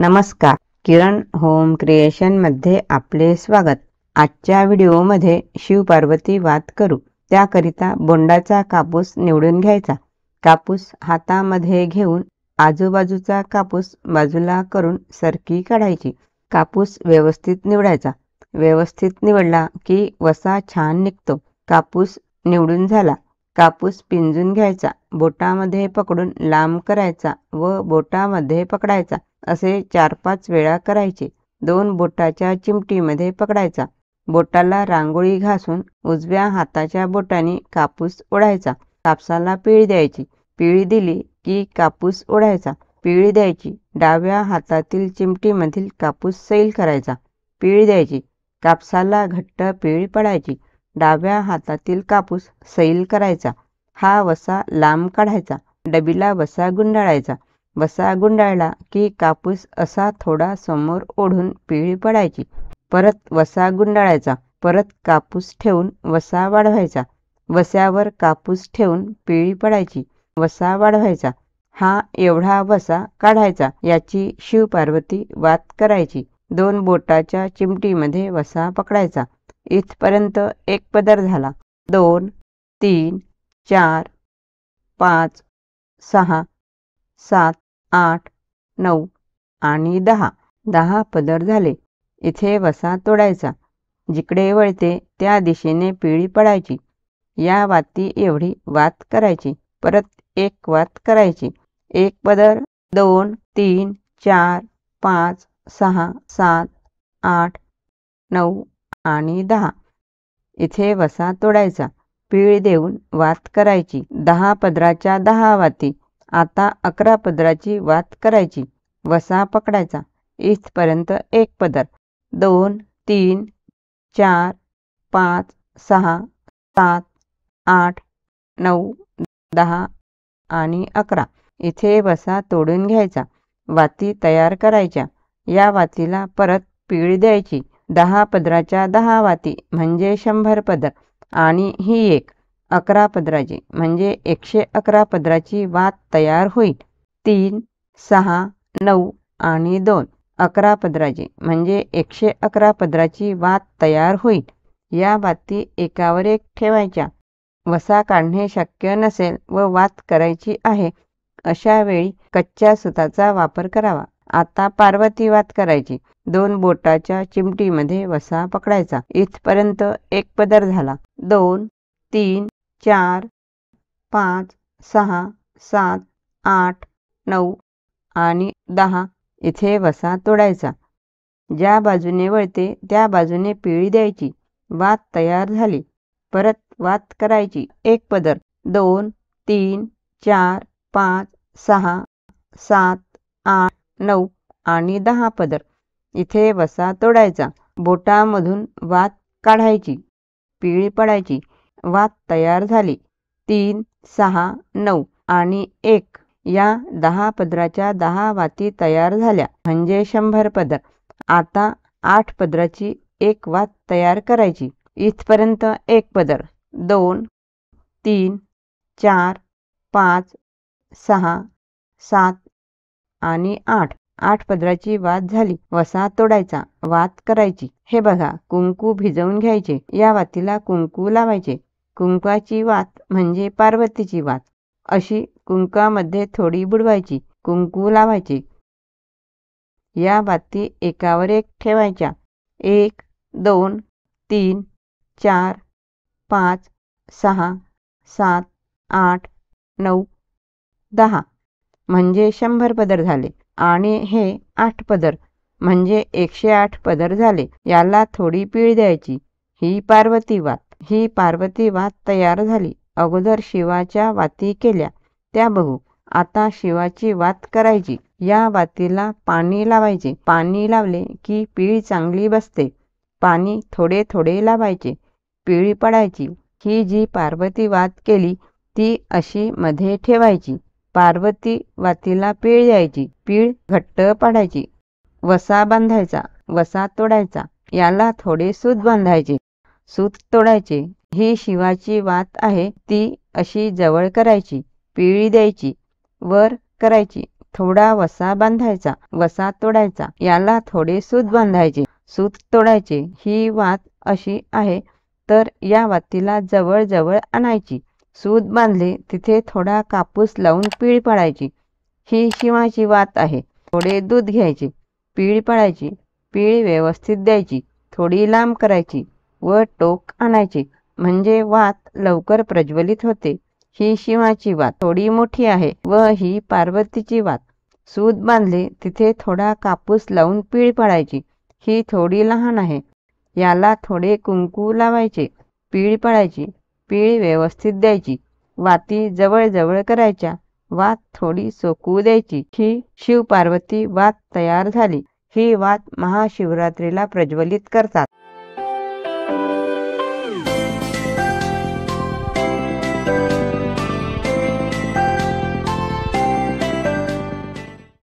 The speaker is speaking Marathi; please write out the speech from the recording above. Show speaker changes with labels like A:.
A: नमस्कार, किरण होम क्रिएशन मध्ये आपले स्वागत। आजच्या व्हिडिओमध्ये शिव-पार्वती वाद करू त्याकरिता बोंडाचा कापूस निवडून घ्यायचा। कापूस हातामध्ये घेऊन आजूबाजूचा कापूस बाजूला करून सरकी काढायची। कापूस व्यवस्थित निवडायचा। व्यवस्थित निवडला की वसा छान निघतो। कापूस निवडून झाला। कापूस पिंजून घ्यायचा। बोटामध्ये पकडून लांब करायचा व बोटामध्ये पकडायचा। असे 4-5 वेळा करायचे। 2 बोटाच्या चिमटीमध्ये पकडायचा। बोटाला रांगोळी घासून उजव्या हाताच्या बोटाने कापूस ओढायचा। कापसाला पिळी द्यायची। पिळी दिली की कापूस ओढायचा। पिळी द्यायची। डाव्या हातातील चिमटीमधील कापूस सैल करायचा। पिळी द्यायची। कापसाला घट्ट पिळी पडायची। डाव्या हातातील कापूस सैल करायचा। हा वसा लांब काढायचा। डबीला वसा गुंडाळायचा। वसा गुंडाळला की कापूस असा थोडा समोर ओढून पिळी पडायची। परत वसा गुंडाळायचा। परत कापूस ठेवून वसा वाढवायचा। वस्यावर कापूस ठेवून पिळी पडायची। वसा वाढवायचा। हा एवढा वसा काढायचा। याची शिव-पार्वती वाद करायची। 2 बोटाच्या चिमटीमध्ये वसा पकडायचा। इथपर्यंत एक पदर झाला। 2, 3, 4, 5, 6, 7, 8, 9 आणि 10। 10 पदर झाले। इथे वसा तोडायचा। जिकडे वळते त्या दिशेने पिळी पडायची। या वाती एवढी वात करायची। परत एक वात करायची। एक पदर, 2, 3, 4, 5, 6, 7, 8, 9 आणि 10। इथे वसा तोडायचा। पिळी देऊन वात करायची। 10 पदराच्या 10 वाती। आता 11 पदराची वात करायची। वसा पकडायचा। इथपर्यंत एक पदर, 2, 3, 4, 5, 6, 7, 8, 9, 10 आणि 11। इथे वसा तोडून घ्यायचा। वाती तयार करायच्या। या वातीला परत पिळी द्यायची। 10 पदराच्या 10 वाती म्हणजे 100 पदर आणि ही एक 11 पदराची म्हणजे 111 पदराची वात तयार होईल। 3, 6, 9 आणि 2 11 पदराची म्हणजे 111 पदराची वात तयार होईल। या वाती एकावर एक ठेवायच्या। वसा काढणे शक्य नसेल व वात करायची आहे अशा वेळी कच्च्या सुताचा वापर करावा। आता पार्वती वात करायची। 2 बोटाच्या चिमटीमध्ये वसा पकडायचा। इथपर्यंत एक पदर झाला। 2, 3, 4, 5, 6, 7, 8, 9 आणि 10। इथे वसा तोडायचा। ज्या बाजूने वळते त्या बाजूने पिळी द्यायची। वात तयार झाली। परत वात करायची। एक पदर, 2, 3, 4, 5, 6, 7, 8, 9 आणि 10 पदर। इथे वसा तोडायचा। बोटामधून वात काढायची। पिळी पडायची। वात तयार झाली। 3, 6, 9 आणि 1 या 10 पदराच्या 10 वाती तयार झाल्या म्हणजे 100 पदर। आता 8 पदराची एक वात तयार करायची। इथपर्यंत एक पदर, 2, 3, 4, 5, 6, 7 आणि 8। 8 पदराची वात झाली। वसा तोडायचा। वात करायची। हे बघा, कुंकू भिजवून घ्यायचे। या वातीला कुंकू लावायचे। कुंकाची वात म्हणजे पार्वतीची वात। अशी कुंकामध्ये थोडी बुडवायची। कुंकू लावायचे। या वाती एकावर एक ठेवायच्या। 1, 2, 3, 4, 5, 6, 7, 8, 9, 10 म्हणजे 100 पदर झाले आणि हे 8 पदर म्हणजे 108 पदर झाले। याला थोडी पिळी द्यायची। ही पार्वती वात। ही पार्वती वात तयार झाली। अगोदर शिवाच्या वाती केल्या त्या बघू। आता शिवाची वात करायची। या वातीला पाणी लावायचे। पाणी लावले की पिळी चांगली बसते। पाणी थोडे थोडे लावायचे। पिळी पडायची। ही जी पार्वती वात केली ती अशी मध्ये ठेवायची। पार्वती वातीला पीळ द्यायची। पीळ घट्ट पाडायची। वसा बांधायचा। वसा तोडायचा। याला थोडे सूत बांधायचे। सूत तोडायचे। ही शिवाची वात आहे ती अशी जवळ करायची। पिळी द्यायची। वर करायची। थोडा वसा बांधायचा, वसा तोडायचा, याला थोडे सूत बांधायचे, सूत तोडायचे. ही वात अशी आहे तर या वातीला जवळ जवळ आणायची. सूत बांधले तिथे थोडा कापूस लावून पीळ पाडायची. ही शिवाची वात आहे. थोडे दूध घ्यायचे, पीळ पाडायची, पीळ व्यवस्थित द्यायची, थोडी लांब करायची व टोक आणायचे, म्हणजे वात लवकर प्रज्वलित होते. ही शिवाची वात थोडी मोठी आहे व ही पार्वतीची वात. सूत बांधले तिथे थोडा कापूस लावून पीळ पाडायची. ही थोडी लहान आहे. याला थोडे कुंकू लावायचे, पीळ पाडायची, पीळ व्यवस्थित द्यायची, वाती जवळ जवळ करायच्या, वात थोडी सोकू द्यायची. ही शिव पार्वती वात तयार झाली. ही वात महाशिवरात्रीला प्रज्वलित करतात.